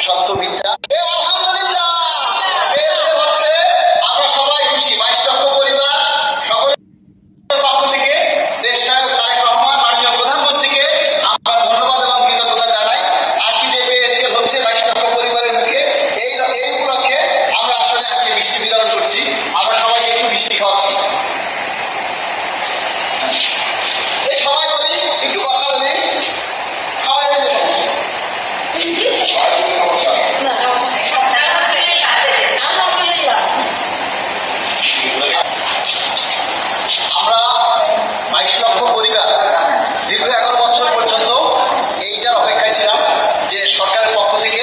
সত্য মিথ্যা। আলহামদুলিল্লাহ, পেএসএফ হচ্ছে, আমরা সবাই খুশি। 22 লক্ষ পরিবার, সকলের পক্ষ থেকে দেশনায়ক তারেক রহমান মাননীয় প্রধানমন্ত্রীকে আমরা ধন্যবাদ এবং কৃতজ্ঞতা জানাই। আজকে যে পেএসএফ হচ্ছে 22 লক্ষ পরিবারের মুখে, এই উপলক্ষে আমরা আসলে আজকে মিষ্টি বিতরণ করছি। আমরা সবাই একটু মিষ্টি খাওয়াচ্ছি। এই সবাই বলি, একটু কথা বলি, খাওয়াই দিলে সমস্যা আমরা 22 লক্ষ পরিবার দীর্ঘ 11 বছর পর্যন্ত এইটার অপেক্ষায় ছিলাম যে সরকারের পক্ষ থেকে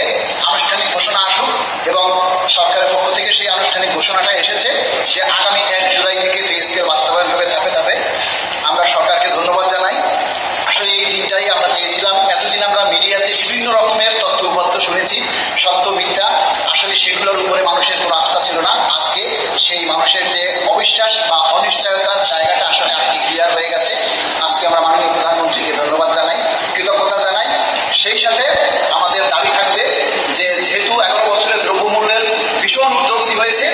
আনুষ্ঠানিক ঘোষণা আসুক, এবং সরকারের পক্ষ থেকে সেই আনুষ্ঠানিক ঘোষণাটা এসেছে যে আগামী 1 জুলাই থেকে পেএসকে বাস্তবায়ন হবে ধাপে ধাপে। আমরা সরকারকে ধন্যবাদ জানাই। আসলে এই দিনটাই আমরা চেয়েছিলাম। এতদিন আমরা মিডিয়াতে বিভিন্ন রকমের তথ্য উপাত্ত শুনেছি, সত্য মিথ্যা, আসলে সেগুলোর উপরে মানুষের কোনো আস্থা ছিল না। আজকে সেই মানুষের যে অবিশ্বাস বা অনিশ্চয়তার জায়গাটা আসলে আজকে ক্লিয়ার হয়ে গেছে। আজকে আমরা মাননীয় প্রধানমন্ত্রীকে ধন্যবাদ জানাই, কৃতজ্ঞতা জানাই। সেই সাথে আমাদের দাবি থাকবে যে যেহেতু 11 বছরের দ্রব্যমূল্যের ভীষণ ঊর্ধ্বগতি হয়েছে,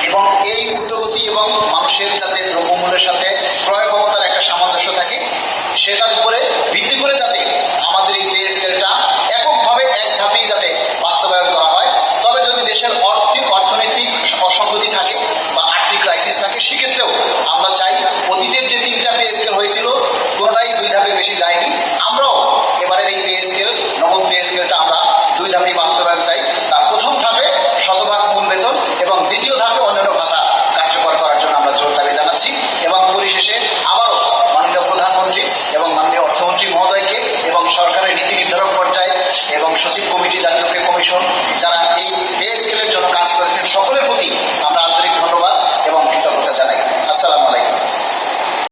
এবং এই ঊর্ধ্বগতি এবং মানুষের যাতে দ্রব্যমূল্যের সাথে ক্রয় ক্ষমতার একটা সামঞ্জস্য থাকে, সেটার উপরে ভিত্তি করে যাতে আমাদের এই পে স্কেলটা এককভাবে এক ধাপেই যাতে বাস্তবায়ন করা হয়। তবে যদি দেশের অর্থনৈতিক অসঙ্গতি থাকে বা আর্থিক ক্রাইসিস থাকে, সেক্ষেত্রেও আমরা চাই অতীতের যে 3টা পে স্কেল হয়েছিল কোনোটাই 2 ধাপে বেশি যায়নি। আমরাও এবারের এই পে স্কেল, নবম পে স্কেলটা আমরা 2 ধাপেই বাস্তবায়ন